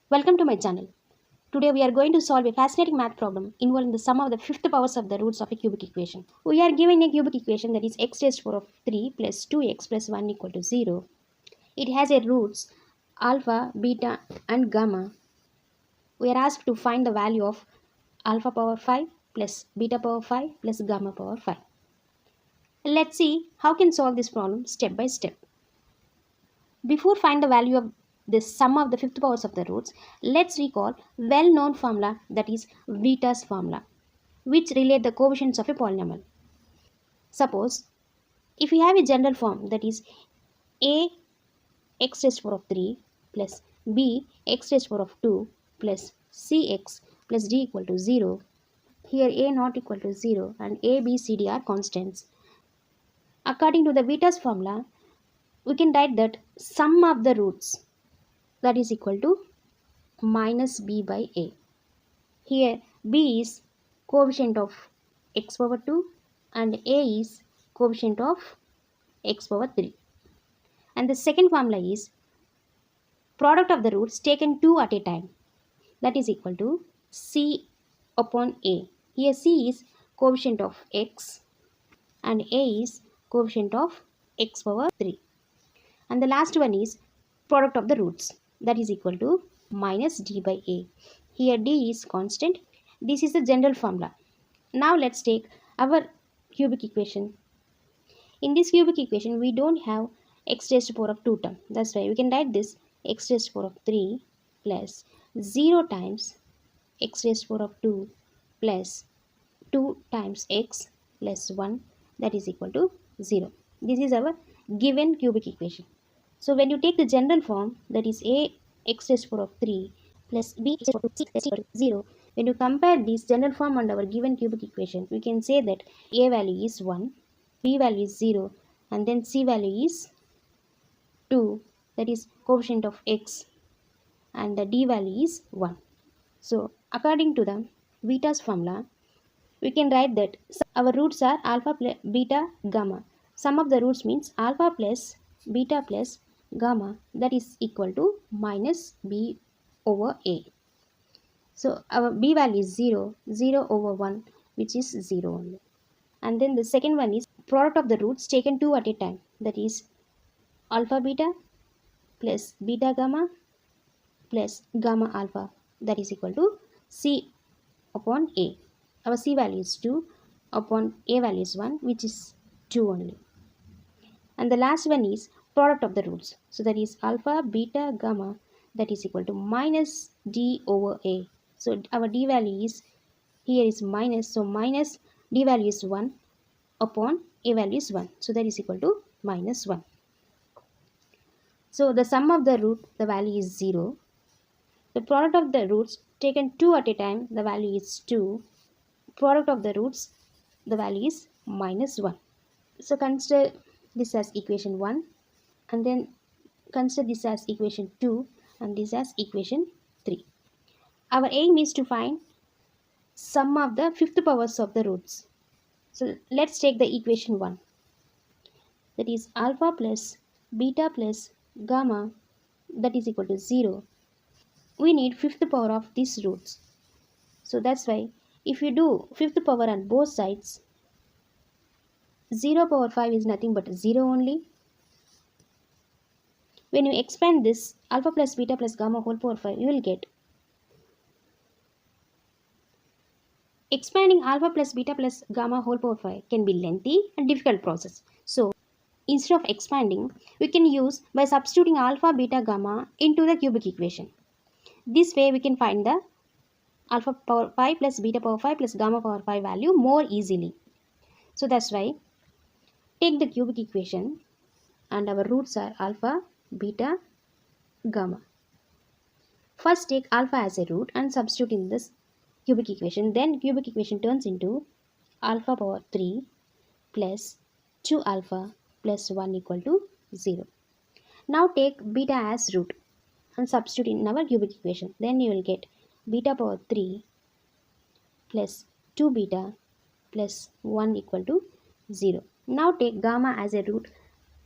Welcome to my channel. Today we are going to solve a fascinating math problem involving the sum of the fifth powers of the roots of a cubic equation. We are given a cubic equation that is x raised to the power of 3 plus 2x plus 1 equal to 0. It has a roots alpha, beta and gamma. We are asked to find the value of alpha power 5 plus beta power 5 plus gamma power 5. Let's see how we can solve this problem step by step. Before find the value of this sum of the fifth powers of the roots, let's recall well-known formula, that is Vita's formula, which relate the coefficients of a polynomial. Suppose if we have a general form, that is a x raised to the power of 3 plus b x raised to the power of 2 plus cx plus d equal to 0. Here a not equal to 0 and a, b, c, d are constants. According to the Vita's formula, we can write that sum of the roots, that is equal to minus b by a. Here b is coefficient of x power 2 and a is coefficient of x power 3. And the second formula is product of the roots taken 2 at a time, that is equal to c upon a. Here c is coefficient of x and a is coefficient of x power 3. And the last one is product of the roots, that is equal to minus d by a. Here d is constant. This is the general formula. Now let's take our cubic equation. In this cubic equation, we don't have x raised to the power of 2 term. That's why we can write this x raised to the power of 3 plus 0 times x raised to the power of 2 plus 2 times x plus 1, that is equal to 0. This is our given cubic equation. So when you take the general form, that is a x raised to the power of 3 plus b x raised to the power of 6 is equal to 0. When you compare this general form and our given cubic equation, we can say that a value is 1, b value is 0 and then c value is 2, that is coefficient of x, and the d value is 1. So according to the Vita's formula, we can write that our roots are alpha, beta, gamma. Sum of the roots means alpha plus beta plus gamma, that is equal to minus b over a. So our b value is 0, 0 over 1, which is 0 only. And then the second one is product of the roots taken 2 at a time, that is alpha beta plus beta gamma plus gamma alpha, that is equal to c upon a. Our c value is 2 upon a value is 1, which is 2 only. And the last one is product of the roots. So that is alpha, beta, gamma, that is equal to minus d over a. So our d value is, here is minus, so minus d value is 1 upon a value is 1. So that is equal to minus 1. So the sum of the root, the value is 0. The product of the roots taken 2 at a time, the value is 2. Product of the roots, the value is minus 1. So consider this as equation 1 and then consider this as equation 2 and this as equation 3. Our aim is to find sum of the fifth powers of the roots. So let's take the equation 1, that is alpha plus beta plus gamma, that is equal to 0. We need fifth power of these roots. So that's why if you do fifth power on both sides, 0 power 5 is nothing but 0 only. When you expand this alpha plus beta plus gamma whole power 5, you will get expanding alpha plus beta plus gamma whole power 5 can be lengthy and difficult process. So instead of expanding, we can use by substituting alpha, beta, gamma into the cubic equation. This way we can find the alpha power 5 plus beta power 5 plus gamma power 5 value more easily. So that's why take the cubic equation and our roots are alpha, beta, gamma. First take alpha as a root and substitute in this cubic equation. Then cubic equation turns into alpha power 3 plus 2 alpha plus 1 equal to 0. Now take beta as root and substitute in our cubic equation. Then you will get beta power 3 plus 2 beta plus 1 equal to 0. Now take gamma as a root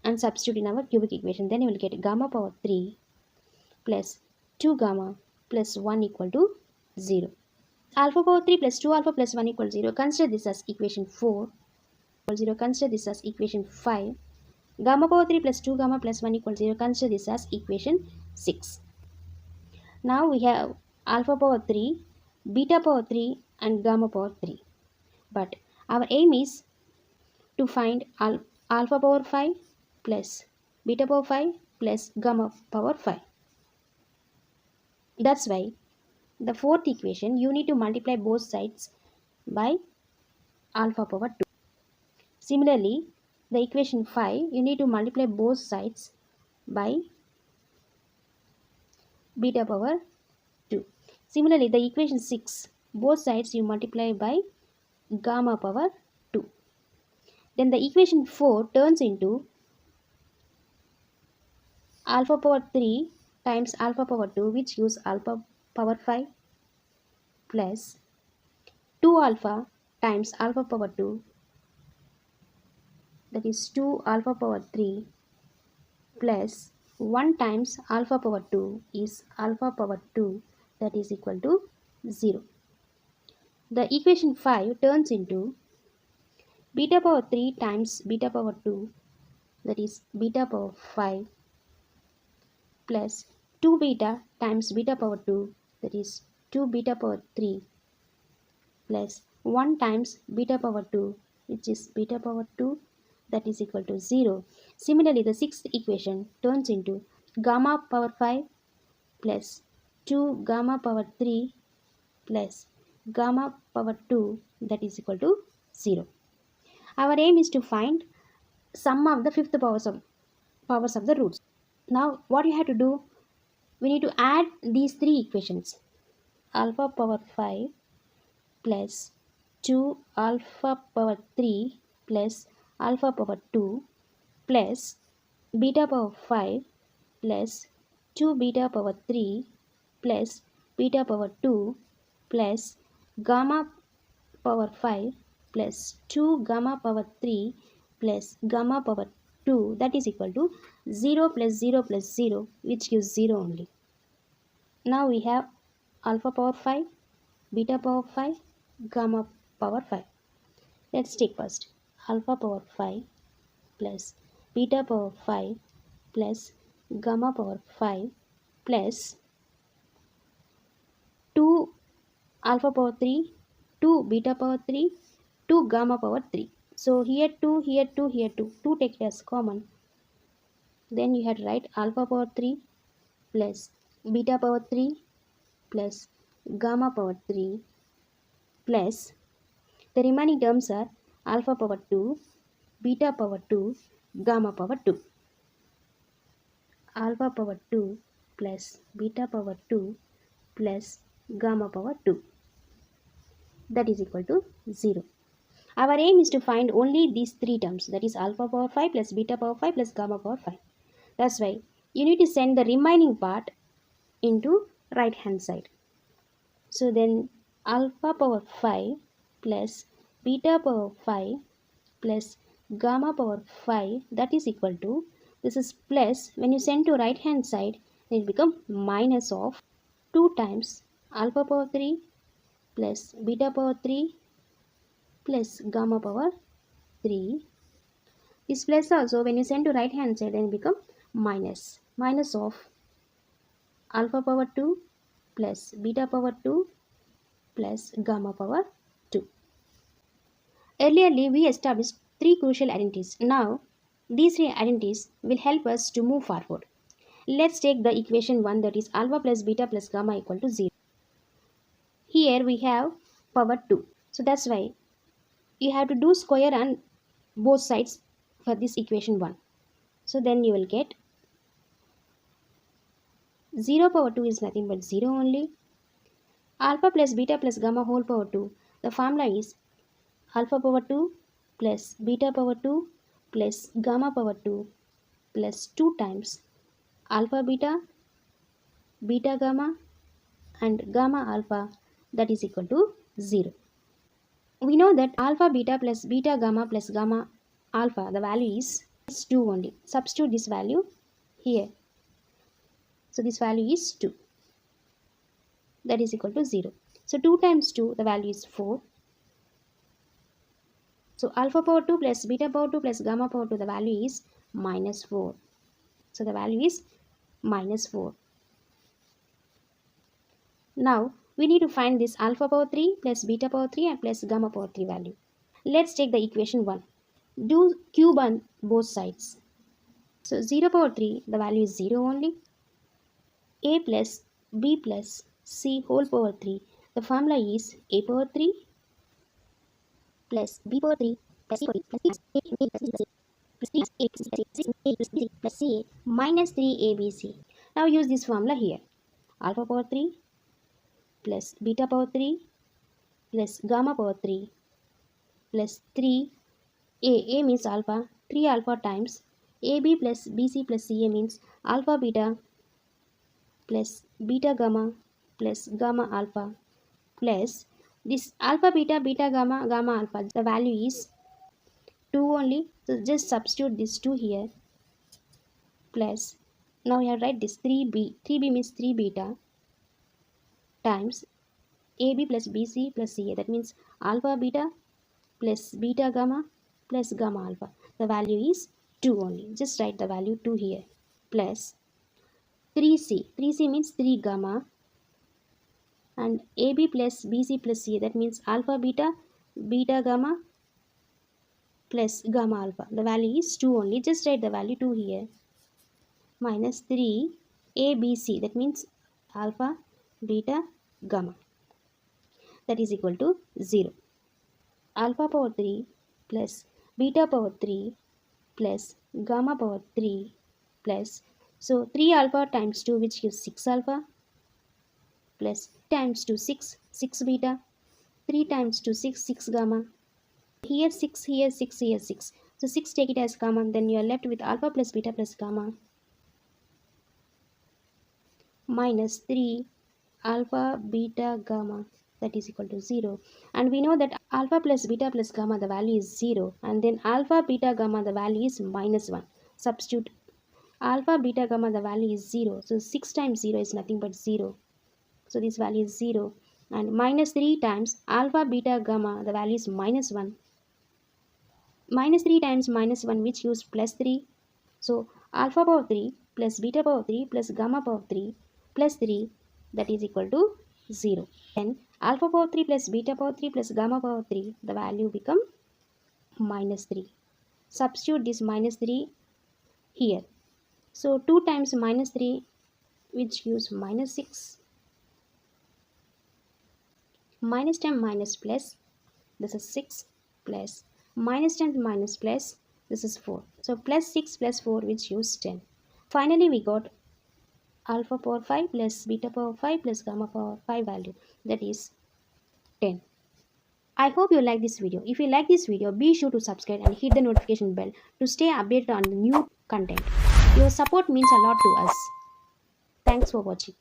and substitute in our cubic equation. Then you will get gamma power 3 plus 2 gamma plus 1 equal to 0. Alpha power 3 plus 2 alpha plus 1 equals 0. Consider this as equation 4 equals 0. Consider this as equation 5. Gamma power 3 plus 2 gamma plus 1 equals 0. Consider this as equation 6. Now we have alpha power 3, beta power 3 and gamma power 3. But our aim is to find alpha power 5 plus beta power 5 plus gamma power 5. That's why the fourth equation you need to multiply both sides by alpha power 2. Similarly, the equation 5 you need to multiply both sides by beta power 2. Similarly, the equation 6 both sides you multiply by gamma power 2. Then the equation 4 turns into alpha power 3 times alpha power 2, which gives alpha power 5 plus 2 alpha times alpha power 2, that is 2 alpha power 3 plus 1 times alpha power 2 is alpha power 2, that is equal to 0. The equation 5 turns into beta power 3 times beta power 2, that is beta power 5 plus 2 beta times beta power 2, that is 2 beta power 3 plus 1 times beta power 2, which is beta power 2, that is equal to 0. Similarly, the sixth equation turns into gamma power 5 plus 2 gamma power 3 plus gamma power 2, that is equal to 0. Our aim is to find sum of the fifth powers of the roots. Now what you have to do, we need to add these three equations. Alpha power 5 plus 2 alpha power 3 plus alpha power 2 plus beta power 5 plus 2 beta power 3 plus beta power 2 plus gamma power 5 plus 2 gamma power 3 plus gamma power 2, that is equal to 0 plus 0 plus 0, which gives 0 only. Now we have alpha power 5, beta power 5, gamma power 5. Let's take first alpha power 5 plus beta power 5 plus gamma power 5 plus 2 alpha power 3, 2 beta power 3, 2 gamma power 3. So here 2, here 2, here 2. 2 take it as common. Then you have to write alpha power 3 plus beta power 3 plus gamma power 3 plus the remaining terms are alpha power 2, beta power 2, gamma power 2. Alpha power 2 plus beta power 2 plus gamma power 2, that is equal to 0. Our aim is to find only these three terms, that is alpha power 5 plus beta power 5 plus gamma power 5. That's why you need to send the remaining part into right hand side. So then alpha power 5 plus beta power 5 plus gamma power 5, that is equal to, this is plus, when you send to right hand side it will become minus of 2 times alpha power 3 plus beta power 3 plus gamma power 3. This plus also when you send to right hand side then become minus of alpha power 2 plus beta power 2 plus gamma power 2. Earlier we established three crucial identities. Now these three identities will help us to move forward. Let's take the equation 1, that is alpha plus beta plus gamma equal to 0. Here we have power 2. So that's why you have to do square on both sides for this equation 1. So then you will get 0 power 2 is nothing but 0 only. Alpha plus beta plus gamma whole power 2. The formula is alpha power 2 plus beta power 2 plus gamma power 2 plus 2 times alpha beta, beta gamma and gamma alpha, that is equal to 0. We know that alpha beta plus beta gamma plus gamma alpha, the value is 2 only. Substitute this value here. So this value is 2. that is equal to 0. So 2 times 2, the value is 4. So alpha power 2 plus beta power 2 plus gamma power 2, the value is minus 4. So the value is minus 4. Now we need to find this alpha power 3 plus beta power 3 and plus gamma power 3 value. Let's take the equation 1. Do cube on both sides. So 0 power 3, the value is 0 only. A plus B plus C whole power 3. The formula is A power 3 plus B power 3 plus C power 3 plus A plus A plus B plus C minus 3ABC. Now use this formula here. Alpha power 3 plus beta power 3 plus gamma power 3 plus 3. A means alpha. 3 alpha times AB plus BC plus CA means alpha beta plus beta gamma plus gamma alpha plus this alpha beta beta gamma gamma alpha. The value is 2 only. So just substitute this 2 here plus now you have write this 3b. 3b means 3 beta times AB plus BC plus CA. That means alpha beta plus beta gamma plus gamma alpha. The value is 2 only. Just write the value 2 here plus 3c. 3c means 3 gamma and AB plus BC plus CA. That means alpha beta beta gamma plus gamma alpha. The value is 2 only. Just write the value 2 here minus 3 ABC. That means alpha beta gamma. That is equal to 0. Alpha power 3 plus beta power 3 plus gamma power 3 plus, so 3 alpha times 2 which gives 6 alpha plus times 2 6, 6 beta, 3 times 2 6, 6 gamma. Here 6, here 6, here 6. So 6 take it as common, then you are left with alpha plus beta plus gamma minus 3 alpha beta gamma, that is equal to 0. And we know that alpha plus beta plus gamma, the value is 0, and then alpha beta gamma, the value is minus 1. Substitute alpha beta gamma, the value is 0. So 6 times 0 is nothing but 0. So this value is 0. And minus 3 times alpha beta gamma, the value is minus 1. Minus 3 times minus 1 which gives plus 3. So alpha power 3 plus beta power 3 plus gamma power 3 plus 3, that is equal to 0. Then alpha power 3 plus beta power 3 plus gamma power 3, the value become minus 3. Substitute this minus 3 here. So 2 times minus 3 which gives minus 6. Minus 10 minus plus, this is 6 plus minus 10 minus plus, this is 4. So plus 6 plus 4 which gives 10. Finally we got alpha power 5 plus beta power 5 plus gamma power 5 value, that is 10. I hope you like this video. If you like this video, be sure to subscribe and hit the notification bell to stay updated on the new content. Your support means a lot to us. Thanks for watching.